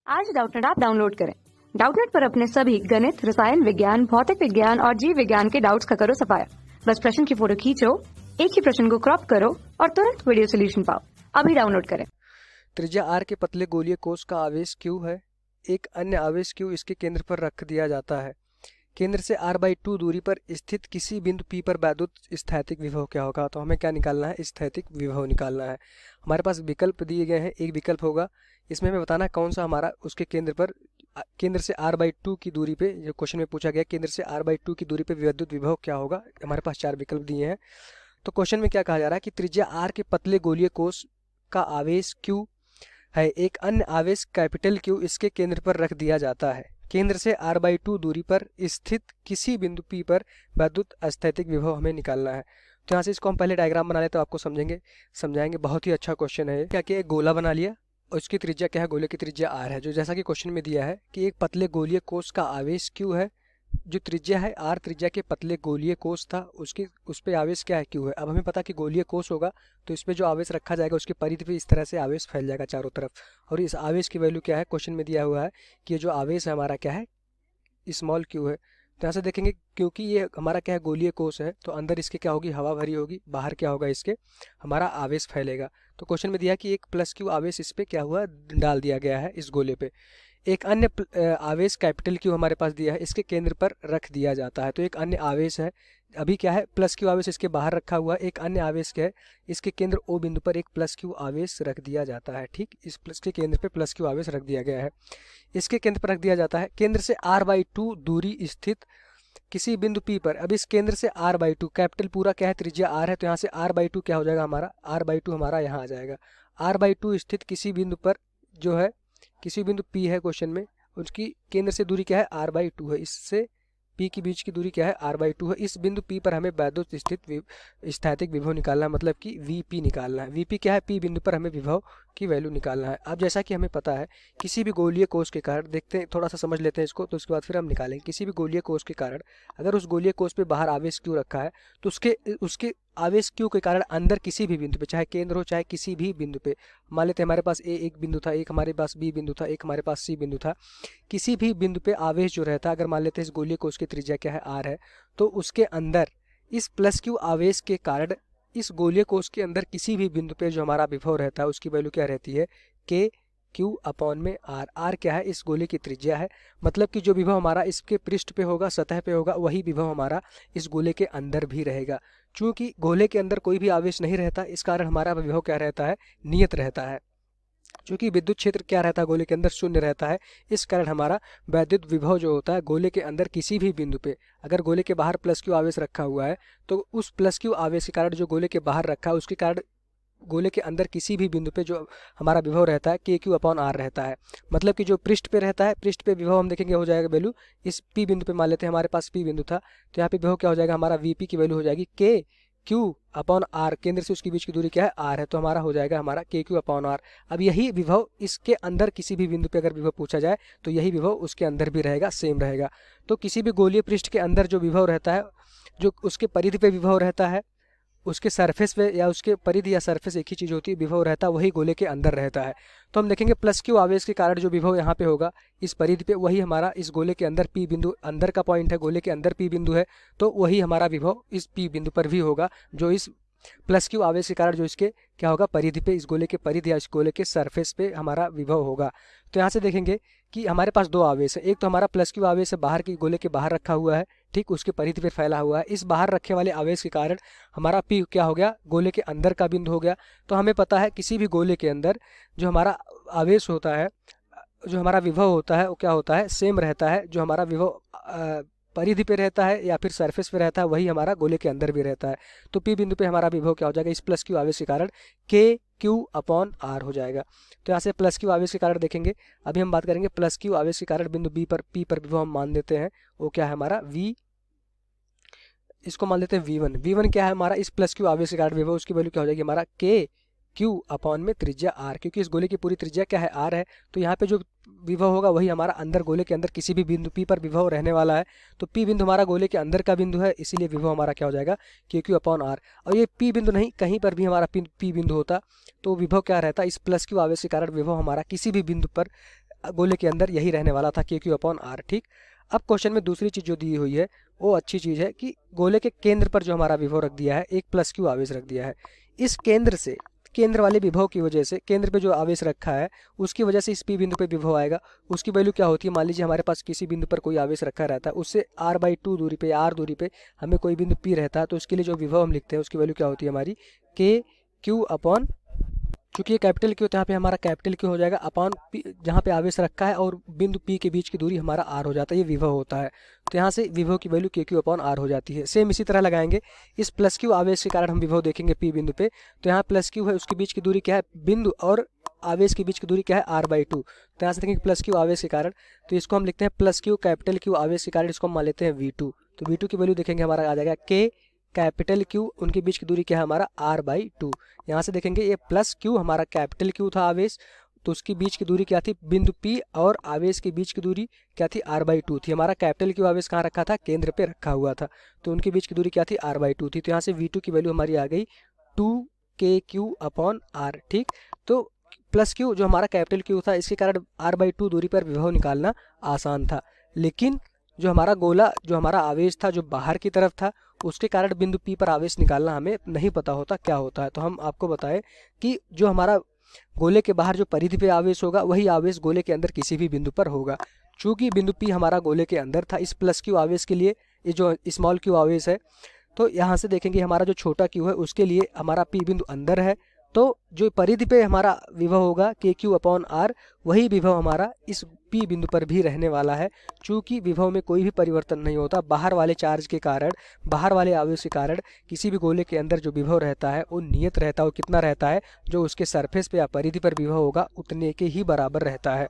आज Doubtnut app download करें। Doubtnut पर अपने सभी गणित, रसायन विज्ञान, भौतिक विज्ञान और जीव विज्ञान के डाउट्स का करो सफाया। बस प्रश्न की फोटो खींचो, एक ही प्रश्न को क्रॉप करो और तुरंत वीडियो सोल्यूशन पाओ। अभी डाउनलोड करें। त्रिज्या r के पतले गोलीय कोश का आवेश q है। एक अन्य आवेश q इसके केंद्र पर रख दिया जाता है। केंद्र से r/2 दूरी पर स्थित किसी बिंदु p पर वैद्युत स्थैतिक विभव क्या होगा। तो हमें क्या निकालना है, स्थैतिक विभव निकालना है। हमारे पास विकल्प दिए गए हैं, एक विकल्प होगा, इसमें हमें बताना कौन सा हमारा उसके केंद्र पर, केंद्र से r/2 की दूरी पे, जो क्वेश्चन में पूछा गया केंद्र से r/2 की दूरी पे विद्युत विभव क्या होगा। हमारे पास 4 विकल्प दिए हैं। तो क्वेश्चन में क्या कहा जा रहा है कि त्रिज्या r के पतले गोलीय कोश का आवेश q है। एक अन्य आवेश कैपिटल Q इसके केंद्र पर रख दिया जाता है। केंद्र से r/2 दूरी पर स्थित किसी बिंदु P पर वैद्युत स्थैतिक विभव हमें निकालना है। तो यहाँ से इसको हम पहले डायग्राम बना ले तो आपको समझाएंगे। बहुत ही अच्छा क्वेश्चन है। क्या कि एक गोला बना लिया और उसकी त्रिज्या क्या है, गोले की त्रिज्या r है, जो जैसा कि क्वेश्चन में दिया है कि एक पतले गोलीय कोश का आवेश q है। जो त्रिज्या है r, त्रिज्या के पतले गोलीय कोश था, उस पे आवेश क्या है, q है। अब हमें पता कि गोलीय कोश होगा तो इस पे जो आवेश रखा जाएगा उसकी परिधि पे इस तरह से आवेश फैल जाएगा चारों तरफ। और इस आवेश की वैल्यू क्या है, क्वेश्चन में दिया हुआ है कि ये जो आवेश है हमारा क्या है, स्मॉल q है। तो यहाँ से देखेंगे क्योंकि ये हमारा क्या है, गोलीय कोश है, तो अंदर इसके क्या होगी, हवा भरी होगी, बाहर क्या होगा, इसके हमारा आवेश फैलेगा। तो क्वेश्चन में दिया कि एक प्लस q आवेश इस पे क्या हुआ, डाल दिया गया है इस गोले पे। एक अन्य आवेश कैपिटल Q हमारे पास दिया है, इसके केंद्र पर रख दिया जाता है। तो एक अन्य आवेश है, अभी क्या है, प्लस Q आवेश इसके बाहर रखा हुआ है। एक अन्य आवेश क्या है, इसके केंद्र O बिंदु पर एक प्लस Q आवेश रख दिया जाता है। ठीक, इस प्लस के केंद्र पर प्लस Q आवेश रख दिया गया है, इसके केंद्र पर रख दिया जाता है। केंद्र से r/2 दूरी स्थित किसी बिंदु P पर, अब इस केंद्र से r/2, कैपिटल पूरा क्या है, त्रिज्या r है, तो यहाँ से r/2 क्या हो जाएगा, हमारा r/2 हमारा यहाँ आ जाएगा। r/2 स्थित किसी बिंदु पर जो है, किसी बिंदु P है क्वेश्चन में, उसकी केंद्र से दूरी क्या है, r/2 है। इससे P के बीच की दूरी क्या है, r/2 है। इस बिंदु P पर हमें वैद्युत स्थित स्थैतिक विभव निकालना है, मतलब कि Vp निकालना है। Vp क्या है, P बिंदु पर हमें विभव की वैल्यू निकालना है। अब जैसा कि हमें पता है किसी भी गोलीय कोश के कारण, देखते हैं थोड़ा सा समझ लेते हैं इसको, तो उसके बाद फिर हम निकालेंगे। किसी भी गोलीय कोश के कारण अगर उस गोलीय कोश पे बाहर आवेश क्यों रखा है, तो उसके आवेश क्यू के कारण अंदर किसी भी बिंदु पे, चाहे केंद्र हो चाहे किसी भी बिंदु पे, मान लेते हैं हमारे पास ए एक बिंदु था, एक हमारे पास बी बिंदु था, एक हमारे पास सी बिंदु था, किसी भी बिंदु पे आवेश जो रहता है, अगर मान लेते हैं इस गोलीय कोश की त्रिज्या क्या है, आर है, तो उसके अंदर इस प्लस क्यू आवेश के कारण इस गोलीय कोश के अंदर किसी भी बिंदु पे जो हमारा विभव रहता है उसकी वैल्यू क्या रहती है, के Q अपॉन में R। R क्या है, इस गोले की त्रिज्या है, मतलब कि जो विभव हमारा इसके पृष्ठ पे होगा, सतह पे होगा, वही विभव हमारा इस गोले के अंदर भी रहेगा। चूंकि गोले के अंदर कोई भी आवेश नहीं रहता, इस कारण हमारा विभव क्या रहता है, नियत रहता है। चूंकि विद्युत क्षेत्र क्या रहता है, गोले के अंदर शून्य रहता है, इस कारण हमारा वैद्युत विभव जो होता है गोले के अंदर किसी भी बिंदु पे, अगर गोले के बाहर प्लस क्यू आवेश रखा हुआ है, तो उस प्लस क्यू आवेश के कारण जो गोले के बाहर रखा है उसके कारण गोले के अंदर किसी भी बिंदु पे जो हमारा विभव रहता है के क्यू अपॉन आर रहता है। मतलब कि जो पृष्ठ पे रहता है, पृष्ठ पे विभव हम देखेंगे हो जाएगा वैल्यू, इस पी बिंदु पे मान लेते हैं हमारे पास पी बिंदु था, तो यहाँ पे विभव क्या हो जाएगा, हमारा वीपी की वैल्यू हो जाएगी के क्यू अपॉन आर। केंद्र से उसके बीच की दूरी क्या है, आर है, तो हमारा हो जाएगा हमारा के क्यू अपॉन आर। अब यही विभव इसके अंदर किसी भी बिंदु पे अगर विभव पूछा जाए तो यही विभव उसके अंदर भी रहेगा, सेम रहेगा। तो किसी भी गोलीय पृष्ठ के अंदर जो विभव रहता है, जो उसके परिधि पे विभव रहता है, उसके सरफेस पे या उसके परिधि या सरफेस एक ही चीज़ होती है, विभव रहता है वही गोले के अंदर रहता है। तो हम देखेंगे प्लस क्यू आवेश के कारण जो विभव यहाँ पे होगा इस परिधि पे, वही हमारा इस गोले के अंदर पी बिंदु, अंदर का पॉइंट है, गोले के अंदर पी बिंदु है, तो वही हमारा विभव इस पी बिंदु पर भी होगा, जो इस प्लस क्यू आवेश के कारण जो इसके क्या होगा, परिधि पे, इस गोले के परिधि या इस गोले के सरफेस पे हमारा विभव होगा। तो यहाँ से देखेंगे कि हमारे पास दो आवेश है, एक तो हमारा प्लस क्यू आवेश है, बाहर की गोले के बाहर रखा हुआ है, ठीक, उसके परिधि पर फैला हुआ है। इस बाहर रखे वाले आवेश के कारण हमारा पी क्या हो गया, गोले के अंदर का बिंदु हो गया। तो हमें पता है किसी भी गोले के अंदर जो हमारा आवेश होता है, जो हमारा विभव होता है, वो क्या होता है, सेम रहता है। जो हमारा विभव परिधि पे रहता है या फिर सरफेस पे रहता है, वही हमारा गोले के अंदर भी रहता है। तो पी बिंदु पे हमारा विभव क्या हो जाएगा, इस प्लस क्यू आवेश के कारण के क्यू अपॉन आर हो जाएगा। तो यहाँ से प्लस क्यू आवेश के कारण देखेंगे, अभी हम बात करेंगे प्लस क्यू आवेश के कारण बिंदु बी पर, पी पर विभव हम मान देते हैं, वो क्या है हमारा वी, इसको मान लेते हैं V1। V1 क्या है हमारा, इस प्लस क्यू आवेश के कारण विभव, उसकी वैल्यू क्या हो जाएगी हमारा के क्यू अपॉन में त्रिज्या आर, क्योंकि इस गोले की पूरी त्रिज्या क्या है, आर है। तो यहाँ पे जो विभव होगा वही हमारा अंदर गोले के अंदर किसी भी बिंदु पी पर विभव रहने वाला है। तो पी बिंदु हमारा गोले के अंदर का बिंदु है, इसीलिए विभव हमारा क्या हो जाएगा, के क्यू अपॉन आर। और ये पी बिंदु नहीं, कहीं पर भी हमारा पी बिंदु होता तो विभव क्या रहता, इस प्लस क्यू आवेश के कारण विभव हमारा किसी भी बिंदु पर गोले के अंदर यही रहने वाला था के क्यू अपॉन आर। ठीक, अब क्वेश्चन में दूसरी चीज़ जो दी हुई है वो अच्छी चीज़ है कि गोले के केंद्र पर जो हमारा विभव रख दिया है, एक प्लस क्यू आवेश रख दिया है। इस केंद्र से, केंद्र वाले विभव की वजह से, केंद्र पे जो आवेश रखा है उसकी वजह से इस पी बिंदु पे विभव आएगा। उसकी वैल्यू क्या होती है, मान लीजिए हमारे पास किसी बिंदु पर कोई आवेश रखा रहता है, उससे r/2 दूरी पे, आर दूरी पे हमें कोई बिंदु पी रहता है, तो उसके लिए जो विभव हम लिखते हैं उसकी वैल्यू क्या होती है हमारी के क्यू अपॉन, चूंकि ये कैपिटल क्यू तो यहाँ पे हमारा कैपिटल क्यू हो जाएगा अपॉन पी, जहाँ पे आवेश रखा है और बिंदु पी के बीच की दूरी हमारा आर हो जाता है, ये विभव होता है। तो यहाँ से विभव की वैल्यू के क्यू अपॉन आर हो जाती है। सेम इसी तरह लगाएंगे, इस प्लस क्यू आवेश के कारण हम विभव देखेंगे पी बिंदु पे, तो यहाँ प्लस क्यू है, उसके बीच की दूरी क्या है, बिंदु और आवेश के बीच की दूरी क्या है, r/2। तो यहाँ से देखेंगे प्लस क्यू आवेश के कारण, तो इसको हम लिखते हैं प्लस क्यू कैपिटल क्यू आवेश के कारण, इसको हम मान लेते हैं v2। तो v2 की वैल्यू देखेंगे हमारा आ जाएगा के कैपिटल क्यू, उनके बीच की दूरी क्या है हमारा r/2। यहाँ से देखेंगे ये प्लस क्यू हमारा कैपिटल क्यू था आवेश, तो उसकी बीच की दूरी क्या थी, बिंदु P और आवेश के बीच की दूरी क्या थी, r/2 थी। हमारा कैपिटल क्यू आवेश कहाँ रखा था, केंद्र पे रखा हुआ था, तो उनके बीच की दूरी क्या थी, r/2 थी। तो यहाँ से v2 की वैल्यू हमारी आ गई 2kq अपॉन r। ठीक, तो प्लस क्यू जो हमारा कैपिटल क्यू था, इसके कारण r/2 दूरी पर विभव निकालना आसान था, लेकिन जो हमारा गोला, जो हमारा आवेश था जो बाहर की तरफ था, उसके कारण बिंदु P पर आवेश निकालना हमें नहीं पता होता क्या होता है। तो हम आपको बताएं कि जो हमारा गोले के बाहर जो परिधि पे आवेश होगा वही आवेश गोले के अंदर किसी भी बिंदु पर होगा। चूंकि बिंदु P हमारा गोले के अंदर था, इस प्लस क्यू आवेश के लिए ये जो स्मॉल क्यू आवेश है, तो यहाँ से देखेंगे हमारा जो छोटा क्यू है उसके लिए हमारा P बिंदु अंदर है, तो जो परिधि पे हमारा विभव होगा के क्यू अपॉन आर, वही विभव हमारा इस P बिंदु पर भी रहने वाला है। चूंकि विभव में कोई भी परिवर्तन नहीं होता, बाहर वाले चार्ज के कारण, बाहर वाले आवेश के कारण किसी भी गोले के अंदर जो विभव रहता है वो नियत रहता है, वो कितना रहता है, जो उसके सरफेस पे या परिधि पर विभव होगा उतने के ही बराबर रहता है।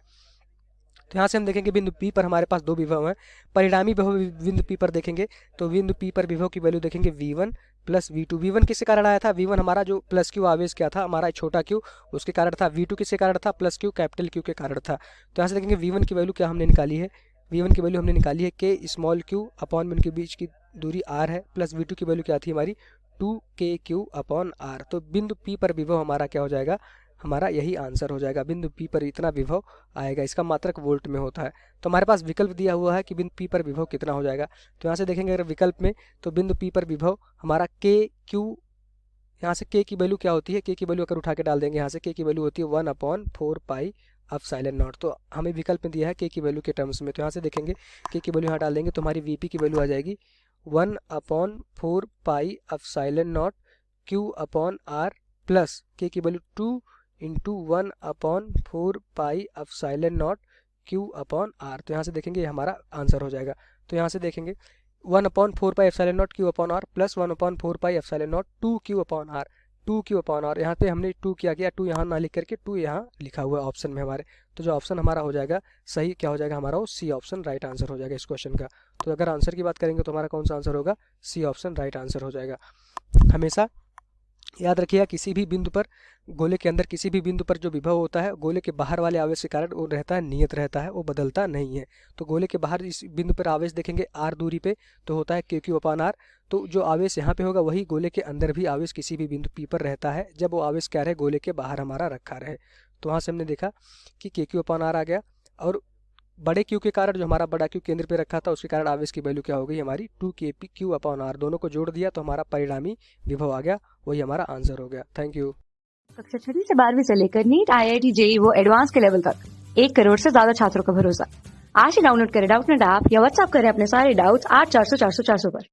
तो यहाँ से हम देखेंगे बिंदु P पर हमारे पास दो विभव हैं, परिणामी विभव बिंदु P पर देखेंगे तो बिंदु P पर विभव की वैल्यू देखेंगे v1 प्लस v2। v1 किसके कारण आया था, v1 हमारा जो प्लस क्यू आवेश क्या था, हमारा छोटा क्यू, उसके कारण था। v2 किसके कारण था, प्लस क्यू कैपिटल क्यू के कारण था। तो यहाँ से देखेंगे v1 की वैल्यू क्या हमने निकाली है, v1 की वैल्यू हमने निकाली है के स्मॉल क्यू अपॉन में उनके बीच की दूरी r है, प्लस v2 की वैल्यू क्या थी हमारी 2kq अपॉन r। तो बिंदु P पर विभव हमारा क्या हो जाएगा, हमारा यही आंसर हो जाएगा, बिंदु P पर इतना विभव आएगा। इसका मात्रक वोल्ट में होता है। तो हमारे पास विकल्प दिया हुआ है कि बिंदु P पर विभव कितना हो जाएगा। तो यहाँ से देखेंगे अगर विकल्प में, तो बिंदु P पर विभव हमारा के क्यू, यहाँ से के की वैल्यू क्या होती है, के की वैल्यू अगर उठा के डाल देंगे यहाँ से, के की वैल्यू होती है 1/4 पाई एप्सिलॉन नॉट। तो हमें विकल्प में दिया है के की वैल्यू के टर्म्स में, तो यहाँ से देखेंगे के की वैल्यू यहाँ डाल देंगे तो हमारी वीपी की वैल्यू आ जाएगी 1/4 pi epsilon naught q upon r, plus के की value 2 into 1/4 pi epsilon naught q upon r. तो यहाँ से देखेंगे ये हमारा आंसर हो जाएगा। तो यहाँ से देखेंगे 1/4 pi epsilon naught q upon r plus 1/4 pi epsilon naught 2q upon r, 2q upon r. यहाँ पे हमने 2 क्या किया, 2 यहाँ ना लिख करके 2 यहाँ लिखा हुआ है ऑप्शन में हमारे। तो जो ऑप्शन हमारा हो जाएगा सही क्या हो जाएगा हमारा, वो सी ऑप्शन राइट आंसर हो जाएगा इस क्वेश्चन का। तो अगर आंसर की बात करेंगे तो हमारा कौन सा आंसर होगा, सी ऑप्शन राइट आंसर हो जाएगा। हमेशा याद रखिएगा किसी भी बिंदु पर, गोले के अंदर किसी भी बिंदु पर जो विभव होता है गोले के बाहर वाले आवेश के कारण वो रहता है, नियत रहता है, वो बदलता नहीं है। तो गोले के बाहर इस बिंदु पर आवेश देखेंगे आर दूरी पे तो होता है के क्यू अपॉन आर। तो जो आवेश यहाँ पे होगा वही गोले के अंदर भी आवेश किसी भी बिंदु पी पर रहता है, जब वो आवेश क्या रहे, गोले के बाहर हमारा रखा रहे। तो वहाँ से हमने देखा कि के क्यू अपॉन आर आ गया, और बड़े क्यू के कारण जो हमारा बड़ा क्यू केंद्र पे रखा था उसके कारण आवेश की वैल्यू क्या हो गई हमारी 2kq अपॉन आर। दोनों को जोड़ दिया तो हमारा परिणामी विभव आ गया, वही हमारा आंसर हो गया। Thank you. कक्षा 6 से 12वीं से लेकर नीट, IIT, JEE वो एडवांस के लेवल तक 1 करोड़ से ज्यादा छात्रों का भरोसा। आज ही डाउनलोड करें डाउटनेट ऐप या व्हाट्सएप करें अपने सारे डाउट्स 8400 400 400 पर।